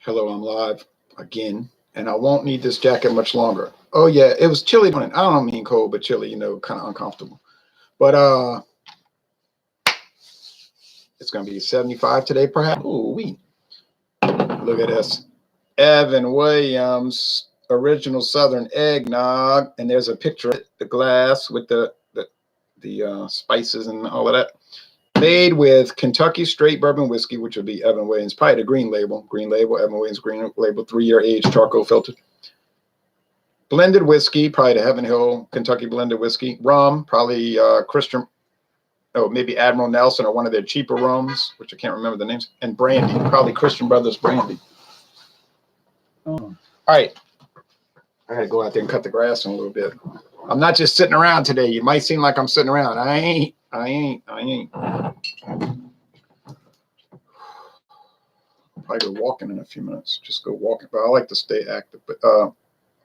Hello, I'm live again, and I won't need this jacket much longer. Oh yeah, it was chilly morning. I don't mean cold, but chilly, kind of uncomfortable. But it's gonna be 75 today, perhaps. Ooh, look at this. Evan Williams, original Southern eggnog, and there's a picture of the glass with the spices and all of that. Made with Kentucky straight bourbon whiskey, which would be Evan Williams, probably the green label, Evan Williams green label, 3-year age, charcoal filtered. Blended whiskey, probably the Heaven Hill Kentucky blended whiskey. Rum, probably Christian, maybe Admiral Nelson or one of their cheaper rums, which I can't remember the names. And brandy, probably Christian Brothers brandy. Oh. All right, I gotta go out there and cut the grass in a little bit. I'm not just sitting around today. You might seem like I'm sitting around. I ain't. Probably go walking in a few minutes. Just go walking, but I like to stay active. But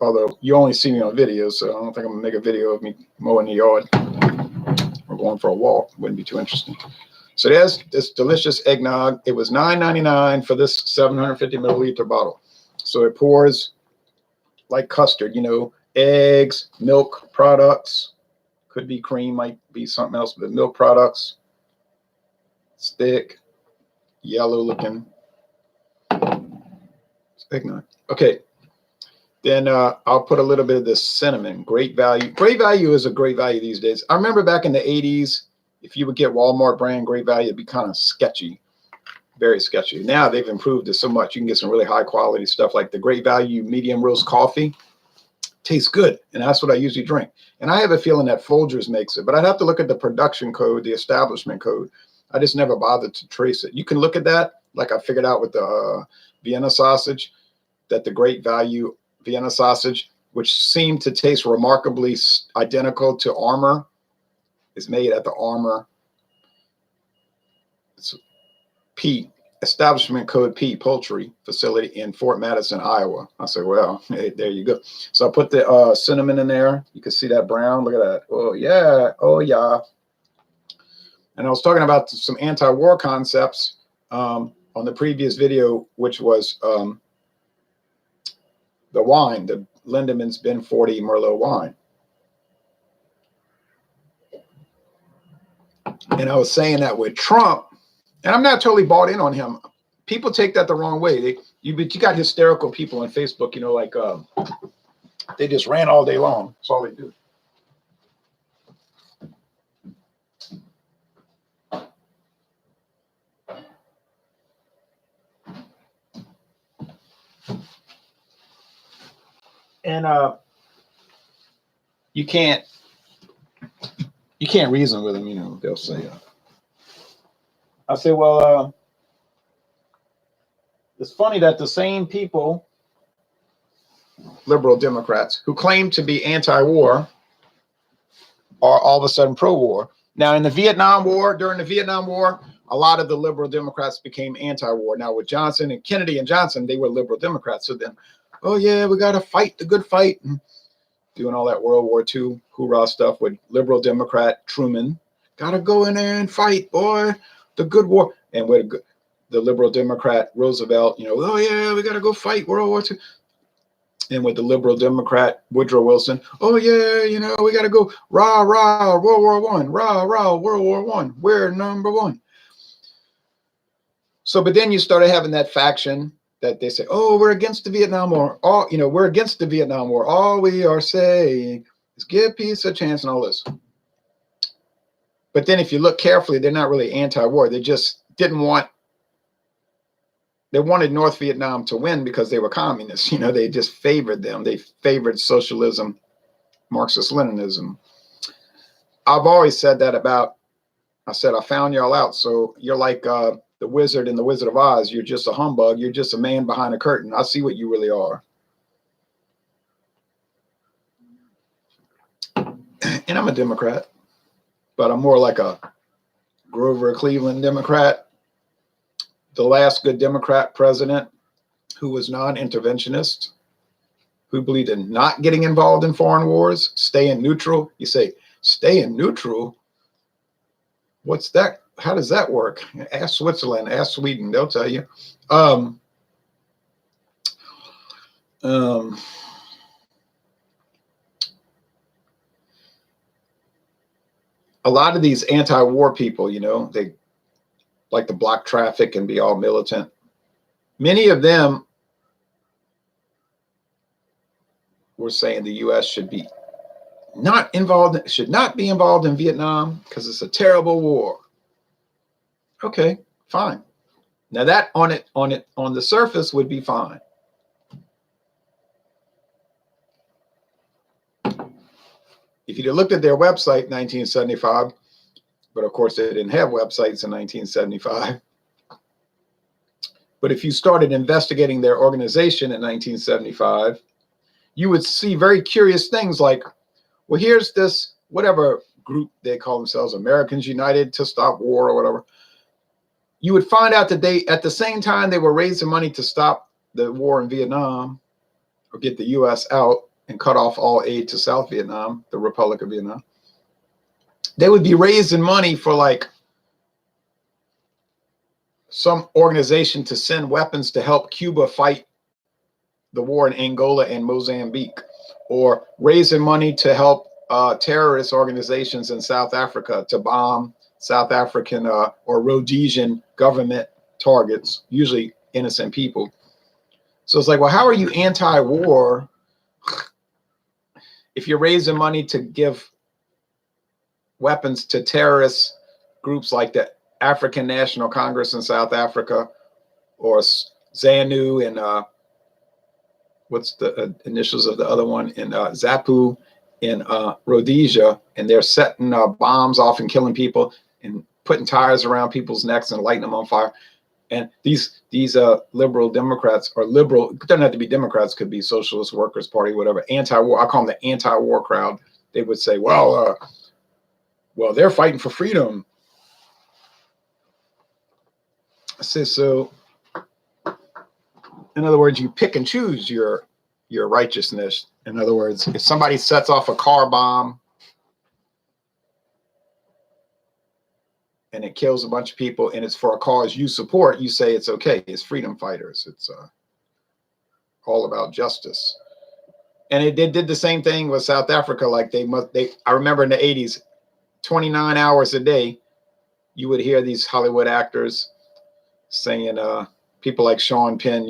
although you only see me on video, so I don't think I'm gonna make a video of me mowing the yard or going for a walk. Wouldn't be too interesting. So there's this delicious eggnog. It was $9.99 for this 750 milliliter bottle. So it pours like custard, eggs, milk products, could be cream, might be something else, but milk products. It's thick, yellow looking. It's eggnog. Okay. Then I'll put a little bit of this cinnamon. Great value. Great value is a great value these days. I remember back in the 80s, if you would get Walmart brand Great Value, it'd be kind of sketchy, very sketchy. Now they've improved it so much. You can get some really high quality stuff like the Great Value medium roast coffee. Tastes good, and that's what I usually drink. And I have a feeling that Folgers makes it, but I'd have to look at the production code, the establishment code. I just never bothered to trace it. You can look at that, like I figured out with the Vienna sausage, that the Great Value Vienna sausage, which seemed to taste remarkably identical to Armour, is made at the Armour. It's P, establishment code P, poultry facility in Fort Madison, Iowa. I said, well, hey, there you go. So I put the cinnamon in there. You can see that brown. Look at that. Oh, yeah. Oh, yeah. And I was talking about some anti-war concepts on the previous video, which was the wine, the Lindemans Ben 40 Merlot wine. And I was saying that with Trump, and I'm not totally bought in on him. People take that the wrong way. But you got hysterical people on Facebook, they just ran all day long. That's all they do. And you can't reason with them, they'll say. I say, well, it's funny that the same people, liberal Democrats, who claim to be anti-war are all of a sudden pro-war. Now, in the Vietnam War, during the Vietnam War, a lot of the liberal Democrats became anti-war. Now, with Johnson and Kennedy and Johnson, they were liberal Democrats. So then, oh, yeah, we got to fight the good fight. And doing all that World War II hoorah stuff with liberal Democrat Truman. Got to go in there and fight, boy, the good war. And with the liberal Democrat Roosevelt, oh, yeah, we got to go fight World War II. And with the liberal Democrat Woodrow Wilson, oh, yeah, we got to go rah, rah, World War I, rah, rah, World War I. We're number one. So, but then you started having that faction that they say, oh, we're against the Vietnam War. We're against the Vietnam War. All we are saying is give peace a chance and all this. But then if you look carefully, they're not really anti-war. They just they wanted North Vietnam to win because they were communists. They just favored them. They favored socialism, Marxist-Leninism. I've always said that I said, I found y'all out. So you're like the wizard in The Wizard of Oz. You're just a humbug. You're just a man behind a curtain. I see what you really are. And I'm a Democrat, but I'm more like a Grover Cleveland Democrat. The last good Democrat president who was non-interventionist, who believed in not getting involved in foreign wars, staying neutral. You say, staying neutral? What's that? How does that work? Ask Switzerland, ask Sweden, they'll tell you. Um, a lot of these anti-war people, they like to block traffic and be all militant. Many of them were saying the U.S. should not be involved in Vietnam because it's a terrible war. Okay, fine. Now that on the surface would be fine. If you'd have looked at their website in 1975, but of course they didn't have websites in 1975. But if you started investigating their organization in 1975, you would see very curious things like, well, here's this whatever group they call themselves, Americans United to Stop War or whatever. You would find out that they, at the same time they were raising money to stop the war in Vietnam or get the U.S. out and cut off all aid to South Vietnam, the Republic of Vietnam, they would be raising money for like some organization to send weapons to help Cuba fight the war in Angola and Mozambique, or raising money to help terrorist organizations in South Africa to bomb South African or Rhodesian government targets, usually innocent people. So it's like, well, how are you anti-war if you're raising money to give weapons to terrorist groups like the African National Congress in South Africa, or ZANU and what's the initials of the other one, in ZAPU in Rhodesia, and they're setting bombs off and killing people and putting tires around people's necks and lighting them on fire. And these liberal Democrats, or liberal, it doesn't have to be Democrats, could be Socialist Workers Party, whatever, anti-war, I call them the anti-war crowd. They would say, well, they're fighting for freedom. I say, so in other words, you pick and choose your righteousness. In other words, if somebody sets off a car bomb and it kills a bunch of people and it's for a cause you support, you say it's okay. It's freedom fighters. It's all about justice. And it did the same thing with South Africa. Like I remember in the 80s, 29 hours a day, you would hear these Hollywood actors saying, people like Sean Penn,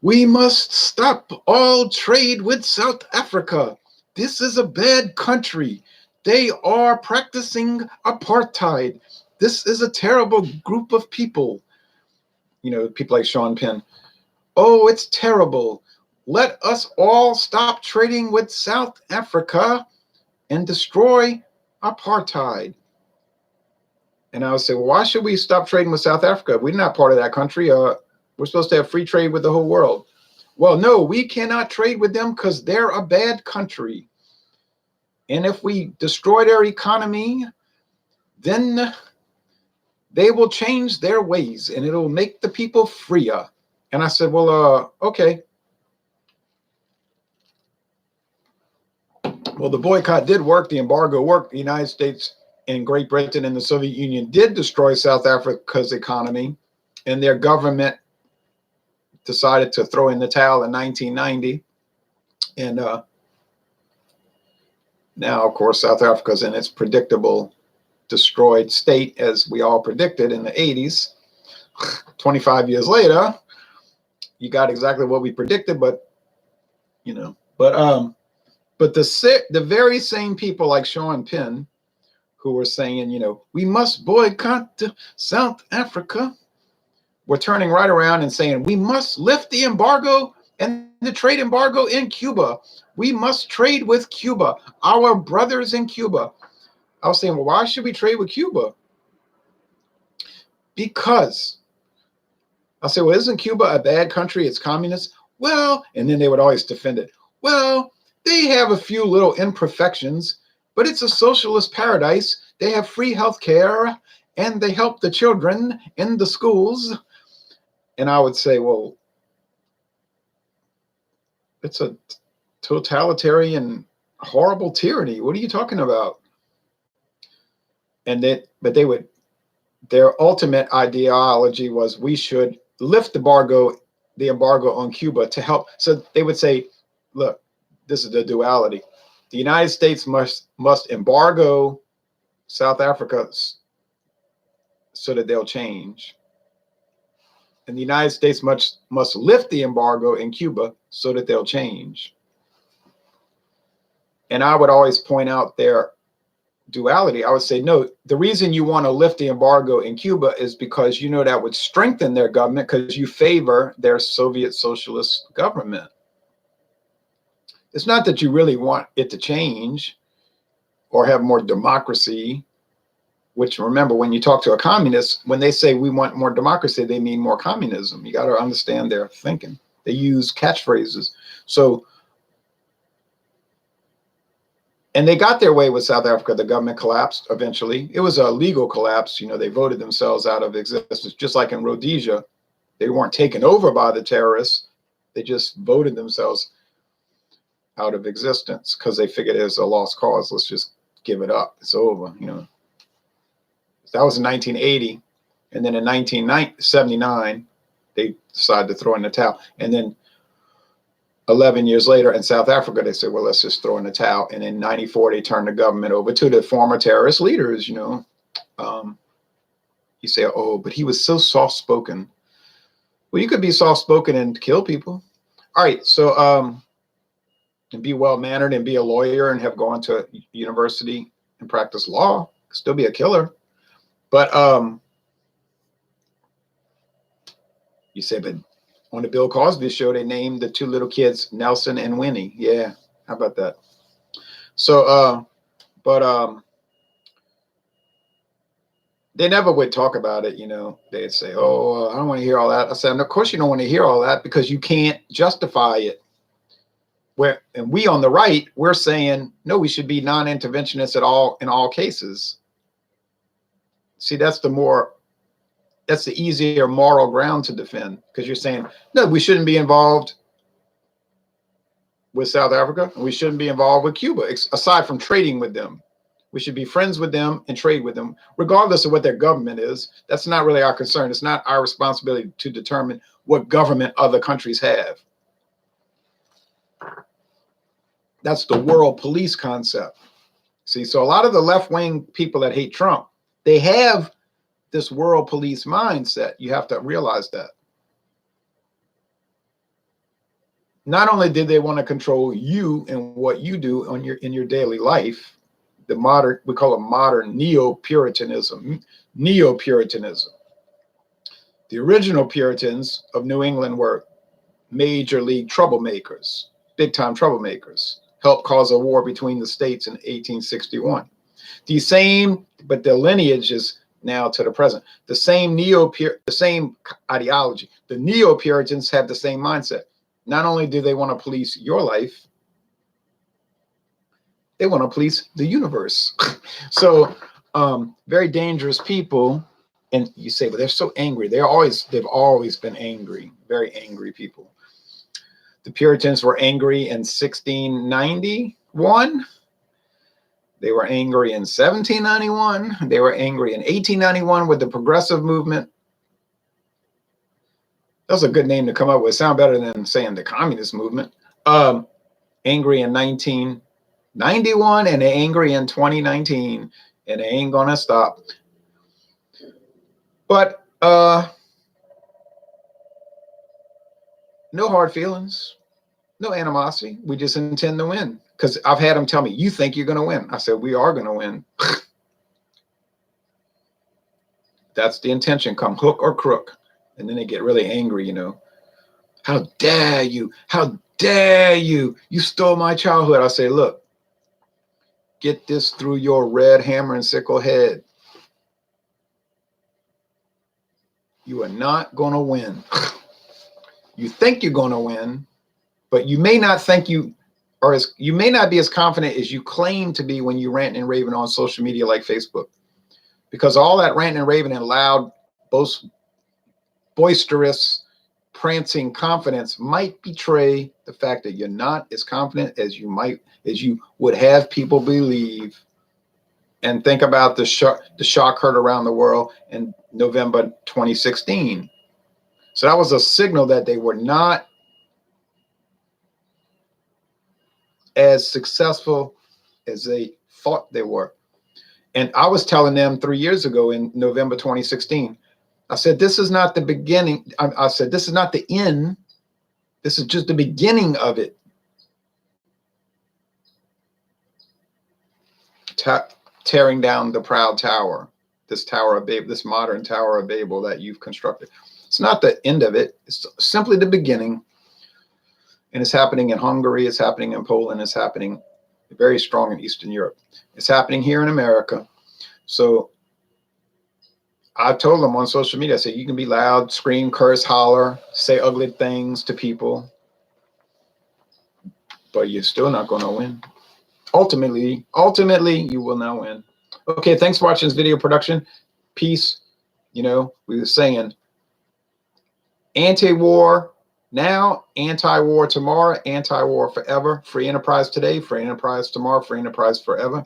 we must stop all trade with South Africa. This is a bad country. They are practicing apartheid. This is a terrible group of people. People like Sean Penn. Oh, it's terrible. Let us all stop trading with South Africa and destroy apartheid. And I would say, well, why should we stop trading with South Africa? We're not part of that country. We're supposed to have free trade with the whole world. Well, no, we cannot trade with them because they're a bad country. And if we destroy their economy, then they will change their ways and it'll make the people freer. And I said, well, okay. Well, the boycott did work. The embargo worked. The United States and Great Britain and the Soviet Union did destroy South Africa's economy, and their government decided to throw in the towel in 1990. And now, of course, South Africa's in its predictable destroyed state, as we all predicted in the 80s. 25 years later, you got exactly what we predicted, but the very same people like Sean Penn who were saying, we must boycott South Africa, were turning right around and saying, we must lift the embargo and the trade embargo in Cuba. We must trade with Cuba, our brothers in Cuba. I was saying, well, why should we trade with Cuba? Because I said, well, isn't Cuba a bad country? It's communist. Well, and then they would always defend it. Well, they have a few little imperfections, but it's a socialist paradise. They have free health care and they help the children in the schools. And I would say, well, it's a totalitarian, horrible tyranny. What are you talking about? And their ultimate ideology was we should lift the embargo the embargo on Cuba to help. So they would say, look, this is the duality. The United States must embargo South Africa so that they'll change. And the United States must lift the embargo in Cuba so that they'll change. And I would always point out their duality. I would say, no, the reason you want to lift the embargo in Cuba is because you know that would strengthen their government because you favor their Soviet socialist government. It's not that you really want it to change or have more democracy, which, remember, when you talk to a communist, when they say we want more democracy, they mean more communism. You got to understand their thinking. They use catchphrases. So, and they got their way with South Africa. The government collapsed eventually. It was a legal collapse. You know, they voted themselves out of existence, just like in Rhodesia. They weren't taken over by the terrorists. They just voted themselves out of existence because they figured it was a lost cause. Let's just give it up. It's over, you know. That was in 1980. And then in 1979, they decided to throw in the towel. And then 11 years later in South Africa, they said, well, let's just throw in the towel. And in 94, they turned the government over to the former terrorist leaders, you know. You say, oh, but he was so soft-spoken. Well, you could be soft-spoken and kill people. All right, so and be well-mannered and be a lawyer and have gone to university and practice law, still be a killer. But you say, but on the Bill Cosby show, they named the two little kids Nelson and Winnie. Yeah, how about that? So, they never would talk about it, you know. They'd say, oh, I don't want to hear all that. I said, of course you don't want to hear all that because you can't justify it. And we on the right, we're saying, no, we should be non-interventionists at all in all cases. See, that's the easier moral ground to defend, because you're saying, no, we shouldn't be involved with South Africa, and we shouldn't be involved with Cuba, aside from trading with them. We should be friends with them and trade with them, regardless of what their government is. That's not really our concern. It's not our responsibility to determine what government other countries have. That's the world police concept. See, so a lot of the left-wing people that hate Trump, they have this world police mindset. You have to realize that. Not only did they want to control you and what you do in your daily life, we call it modern neo-Puritanism. Neo-Puritanism. The original Puritans of New England were major league troublemakers, big-time troublemakers, helped cause a war between the states in 1861. But their lineage is now to the present. The same ideology. The neo-Puritans have the same mindset. Not only do they want to police your life, they want to police the universe. So very dangerous people. And you say, but they're so angry. They've always been angry, very angry people. The Puritans were angry in 1691. They were angry in 1791. They were angry in 1891 with the progressive movement. That's a good name to come up with. Sound better than saying the communist movement. Angry in 1991, and they're angry in 2019, and they ain't gonna stop. But no hard feelings, no animosity. We just intend to win. Because I've had them tell me, you think you're going to win. I said, we are going to win. That's the intention, come hook or crook. And then they get really angry, you know. How dare you? How dare you? You stole my childhood. I say, look, get this through your red hammer and sickle head. You are not going to win. You think you're going to win, but you may not think you may not be as confident as you claim to be when you rant and raving on social media like Facebook, because all that ranting and raving and loud, boisterous, prancing confidence might betray the fact that you're not as confident as you would have people believe. And think about the shock heard around the world in November 2016. So that was a signal that they were not as successful as they thought they were. And I was telling them 3 years ago in November 2016, I said, this is not the beginning. I said, this is not the end. This is just the beginning of it. Tearing down the proud tower, this Tower of Babel, this modern Tower of Babel that you've constructed. It's not the end of it. It's simply the beginning. And it's happening in Hungary. It's happening in Poland. It's happening very strong in Eastern Europe. It's happening here in America. So I've told them on social media, I say, you can be loud, scream, curse, holler, say ugly things to people, but you're still not going to win. Ultimately, you will not win. Okay, thanks for watching this video production. Peace. You know, we were saying anti-war now, anti-war tomorrow, anti-war forever. Free enterprise today, free enterprise tomorrow, free enterprise forever.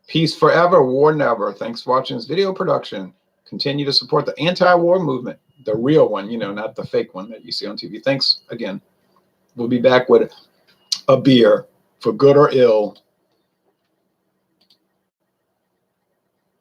Peace forever, war never. Thanks for watching this video production. Continue to support the anti-war movement, the real one, you know, not the fake one that you see on TV. Thanks again. We'll be back with a beer for good or ill.